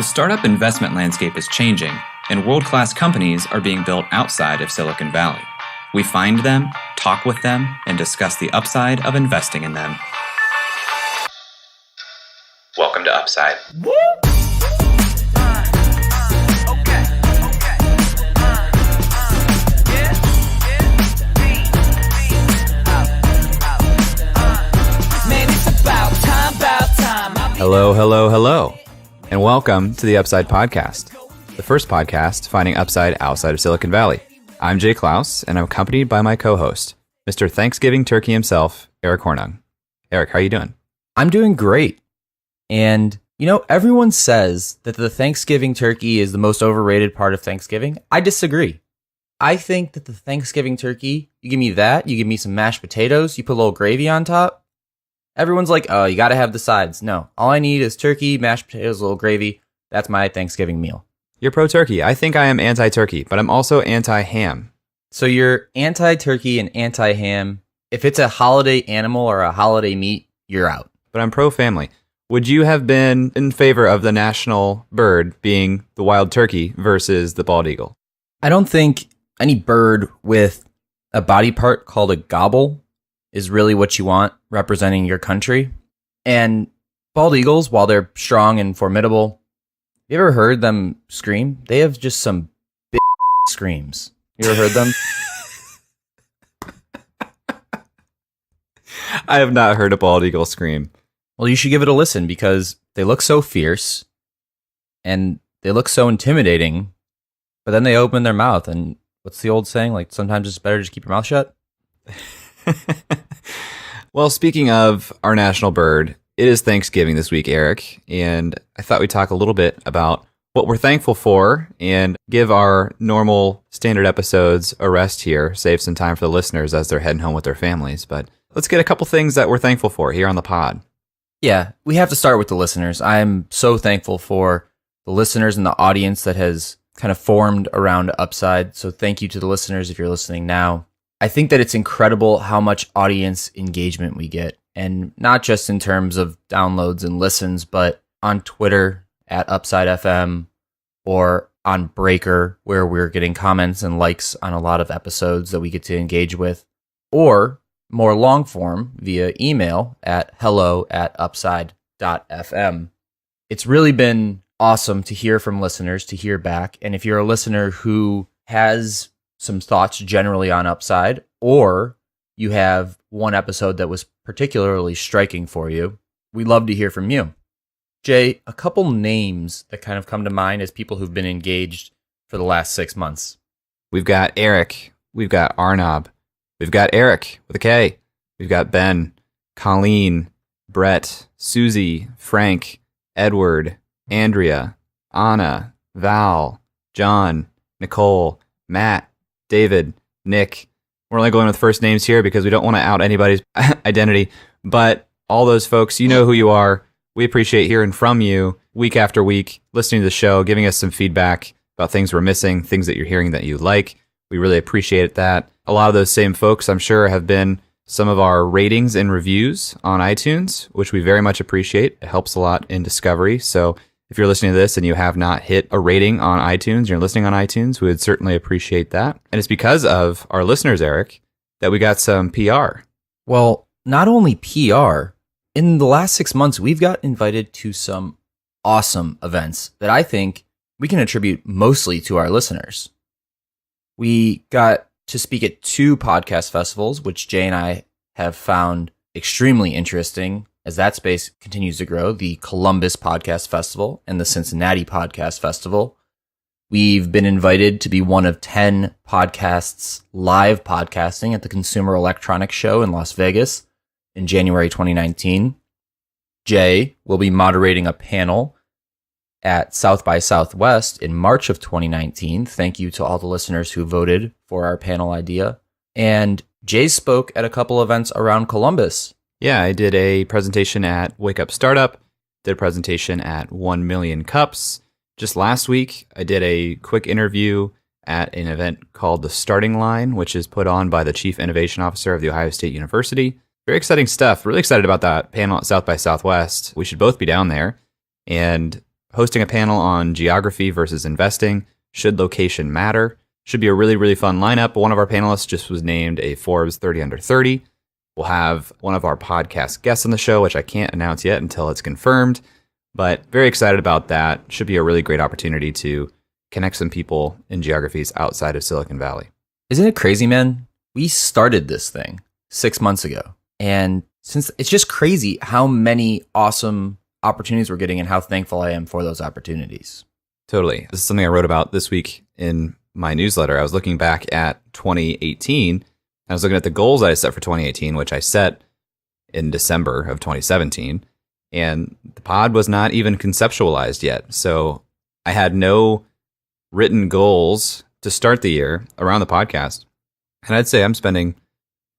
The startup investment landscape is changing, and world-class companies are being built outside of Silicon Valley. We find them, talk with them, and discuss the upside of investing in them. Welcome to Upside. Hello, and welcome to the Upside Podcast, the first podcast finding upside outside of Silicon Valley. I'm Jay Klaus, and I'm accompanied by my co-host, Mr. Thanksgiving Turkey himself, Eric Hornung. Eric, how are you doing? I'm doing great. And, everyone says that the Thanksgiving turkey is the most overrated part of Thanksgiving. I disagree. I think that the Thanksgiving turkey, you give me that, you give me some mashed potatoes, you put a little gravy on top. Everyone's like, oh, you got to have the sides. No, all I need is turkey, mashed potatoes, a little gravy. That's my Thanksgiving meal. You're pro-turkey. I think I am anti-turkey, but I'm also anti-ham. So you're anti-turkey and anti-ham. If it's a holiday animal or a holiday meat, you're out. But I'm pro-family. Would you have been in favor of the national bird being the wild turkey versus the bald eagle? I don't think any bird with a body part called a gobble is really what you want representing your country. And bald eagles, while they're strong and formidable, you ever heard them scream? They have just some big screams. You ever heard them? I have not heard a bald eagle scream. Well, you should give it a listen because they look so fierce and they look so intimidating, but then they open their mouth and what's the old saying? Like, sometimes it's better to just keep your mouth shut. Well, speaking of our national bird, it is Thanksgiving this week, Eric, and I thought we'd talk a little bit about what we're thankful for and give our normal standard episodes a rest here, save some time for the listeners as they're heading home with their families. But let's get a couple things that we're thankful for here on the pod. Yeah, we have to start with the listeners. I'm so thankful for the listeners and the audience that has kind of formed around Upside. So thank you to the listeners if you're listening now. I think that it's incredible how much audience engagement we get, and not just in terms of downloads and listens, but on Twitter at Upside FM or on Breaker, where we're getting comments and likes on a lot of episodes that we get to engage with, or more long form via email at hello@upside.fm. It's really been awesome to hear from listeners, to hear back. And if you're a listener who has some thoughts generally on Upside, or you have one episode that was particularly striking for you, we'd love to hear from you. Jay, a couple names that kind of come to mind as people who've been engaged for the last 6 months. We've got Eric, we've got Arnab, we've got Eric with a K, we've got Ben, Colleen, Brett, Susie, Frank, Edward, Andrea, Anna, Val, John, Nicole, Matt, David, Nick. We're only going with first names here because we don't want to out anybody's identity. But all those folks, you know who you are. We appreciate hearing from you week after week, listening to the show, giving us some feedback about things we're missing, things that you're hearing that you like. We really appreciate that. A lot of those same folks, I'm sure, have been some of our ratings and reviews on iTunes, which we very much appreciate. It helps a lot in discovery. So if you're listening to this and you have not hit a rating on iTunes, you're listening on iTunes, we would certainly appreciate that. And it's because of our listeners, Eric, that we got some PR. Well, not only PR, in the last 6 months, we've got invited to some awesome events that I think we can attribute mostly to our listeners. We got to speak at 2 podcast festivals, which Jay and I have found extremely interesting as that space continues to grow, the Columbus Podcast Festival and the Cincinnati Podcast Festival. We've been invited to be one of 10 podcasts live podcasting at the Consumer Electronics Show in Las Vegas in January 2019. Jay will be moderating a panel at South by Southwest in March of 2019. Thank you to all the listeners who voted for our panel idea. And Jay spoke at a couple events around Columbus. Yeah, I did a presentation at Wake Up Startup, did a presentation at 1 Million Cups. Just last week, I did a quick interview at an event called The Starting Line, which is put on by the Chief Innovation Officer of The Ohio State University. Very exciting stuff. Really excited about that panel at South by Southwest. We should both be down there. And hosting a panel on geography versus investing. Should location matter? Should be a really, really fun lineup. One of our panelists just was named a Forbes 30 under 30. We'll have one of our podcast guests on the show, which I can't announce yet until it's confirmed, but very excited about that. Should be a really great opportunity to connect some people in geographies outside of Silicon Valley. Isn't it crazy, man? We started this thing 6 months ago. And since it's just crazy how many awesome opportunities we're getting and how thankful I am for those opportunities. Totally. This is something I wrote about this week in my newsletter. I was looking back at 2018. I was looking at the goals that I set for 2018, which I set in December of 2017. And the pod was not even conceptualized yet. So I had no written goals to start the year around the podcast. And I'd say I'm spending,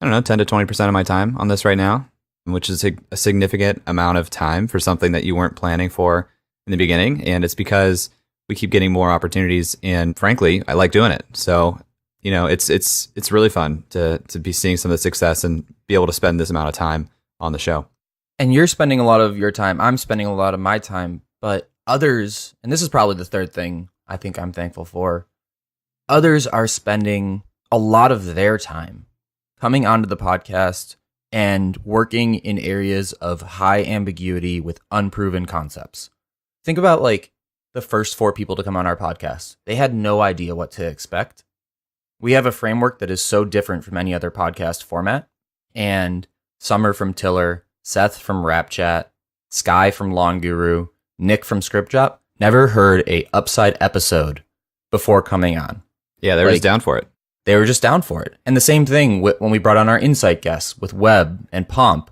10 to 20% of my time on this right now, which is a significant amount of time for something that you weren't planning for in the beginning. And it's because we keep getting more opportunities, and frankly, I like doing it. So, it's really fun to be seeing some of the success and be able to spend this amount of time on the show. And you're spending a lot of your time. I'm spending a lot of my time, but others, and this is probably the third thing I think I'm thankful for, others are spending a lot of their time coming onto the podcast and working in areas of high ambiguity with unproven concepts. Think about the first 4 people to come on our podcast. They had no idea what to expect. We have a framework that is so different from any other podcast format. And Summer from Tiller, Seth from Rap Chat, Sky from Lawn Guru, Nick from Script Drop never heard a Upside episode before coming on. Yeah, they were just down for it. They were just down for it. And the same thing when we brought on our Insight guests with Webb and Pomp,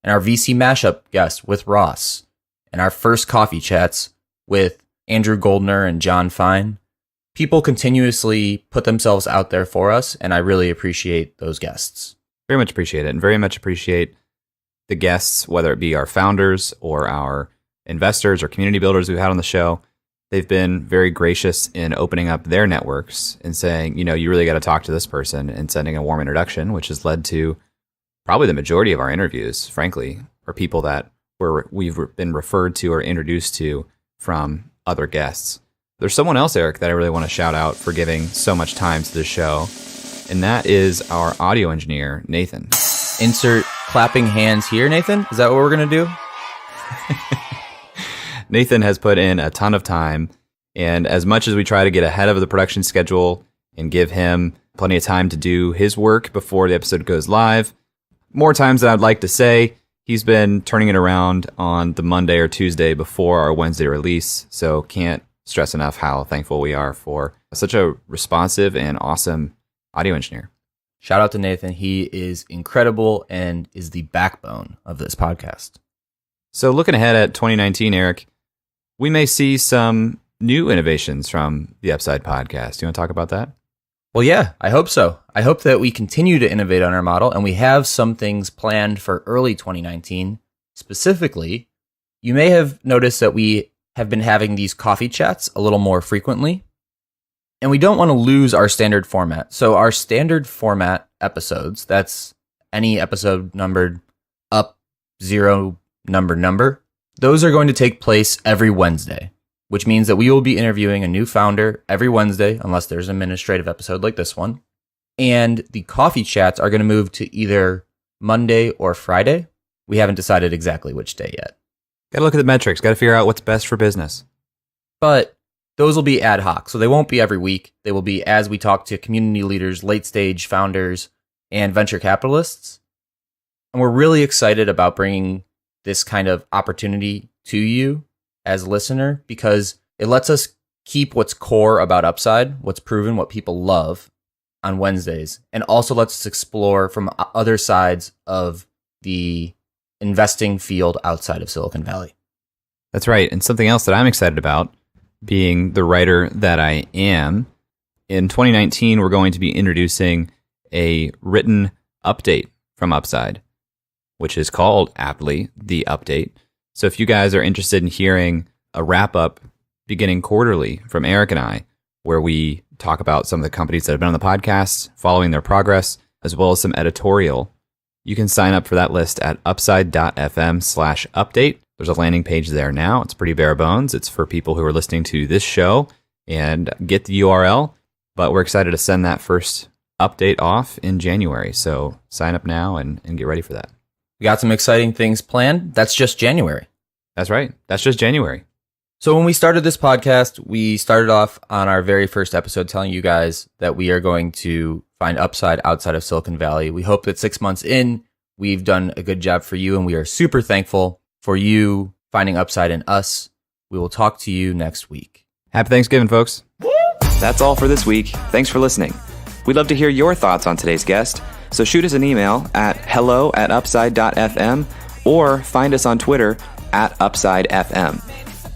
and our VC Mashup guest with Ross, and our first coffee chats with Andrew Goldner and John Fine. People continuously put themselves out there for us, and I really appreciate those guests. Very much appreciate it, and very much appreciate the guests, whether it be our founders or our investors or community builders we've had on the show. They've been very gracious in opening up their networks and saying, you really got to talk to this person, and sending a warm introduction, which has led to probably the majority of our interviews, frankly, are people that we've been referred to or introduced to from other guests. There's someone else, Eric, that I really want to shout out for giving so much time to the show, and that is our audio engineer, Nathan. Insert clapping hands here, Nathan. Is that what we're going to do? Nathan has put in a ton of time, and as much as we try to get ahead of the production schedule and give him plenty of time to do his work before the episode goes live, more times than I'd like to say, he's been turning it around on the Monday or Tuesday before our Wednesday release, so can't stress enough how thankful we are for such a responsive and awesome audio engineer. Shout out to Nathan. He is incredible and is the backbone of this podcast. So looking ahead at 2019, Eric, we may see some new innovations from the Upside podcast. You want to talk about that? Well, yeah, I hope so. I hope that we continue to innovate on our model, and we have some things planned for early 2019. Specifically, you may have noticed that we have been having these coffee chats a little more frequently, and we don't want to lose our standard format. So our standard format episodes, that's any episode numbered up 0 number, those are going to take place every Wednesday, which means that we will be interviewing a new founder every Wednesday, unless there's an administrative episode like this one. And the coffee chats are going to move to either Monday or Friday. We haven't decided exactly which day yet. Got to look at the metrics. Got to figure out what's best for business. But those will be ad hoc, so they won't be every week. They will be as we talk to community leaders, late stage founders, and venture capitalists. And we're really excited about bringing this kind of opportunity to you as a listener, because it lets us keep what's core about Upside, what's proven, what people love on Wednesdays, and also lets us explore from other sides of the investing field outside of Silicon Valley. That's right. And something else that I'm excited about, being the writer that I am, in 2019, we're going to be introducing a written update from Upside, which is called aptly The Update. So if you guys are interested in hearing a wrap-up beginning quarterly from Eric and I, where we talk about some of the companies that have been on the podcast, following their progress, as well as some editorial, you can sign up for that list at upside.fm/update. There's a landing page there now. It's pretty bare bones. It's for people who are listening to this show and get the URL. But we're excited to send that first update off in January. So sign up now and get ready for that. We got some exciting things planned. That's just January. That's right. That's just January. So when we started this podcast, we started off on our very first episode telling you guys that we are going to find upside outside of Silicon Valley. We hope that 6 months in, we've done a good job for you, and we are super thankful for you finding upside in us. We will talk to you next week. Happy Thanksgiving, folks. That's all for this week. Thanks for listening. We'd love to hear your thoughts on today's guest, so shoot us an email at hello@upside.fm or find us on Twitter @UpsideFM.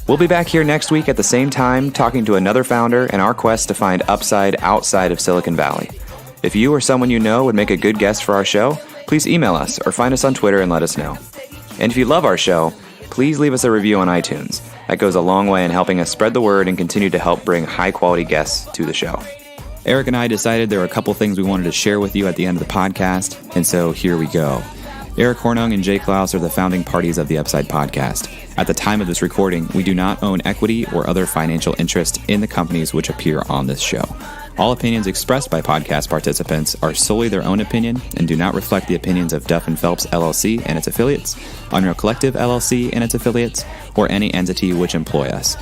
We'll be back here next week at the same time talking to another founder in our quest to find upside outside of Silicon Valley. If you or someone you know would make a good guest for our show, please email us or find us on Twitter and let us know. And if you love our show, please leave us a review on iTunes. That goes a long way in helping us spread the word and continue to help bring high-quality guests to the show. Eric and I decided there were a couple things we wanted to share with you at the end of the podcast, and so here we go. Eric Hornung and Jay Klaus are the founding parties of the Upside podcast. At the time of this recording, we do not own equity or other financial interest in the companies which appear on this show. All opinions expressed by podcast participants are solely their own opinion and do not reflect the opinions of Duff & Phelps LLC and its affiliates, Unreal Collective LLC and its affiliates, or any entity which employ us.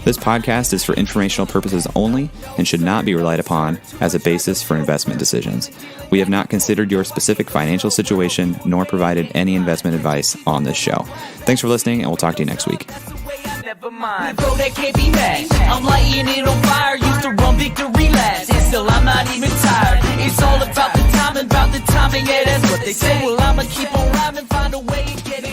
This podcast is for informational purposes only and should not be relied upon as a basis for investment decisions. We have not considered your specific financial situation nor provided any investment advice on this show. Thanks for listening, and we'll talk to you next week. Never mind, bro, that can't be matched. I'm lighting it on fire, used to run victory laps, and still I'm not even tired. It's all about the timing, yeah, that's what they say. Well, I'ma keep on rhyming, find a way and get it.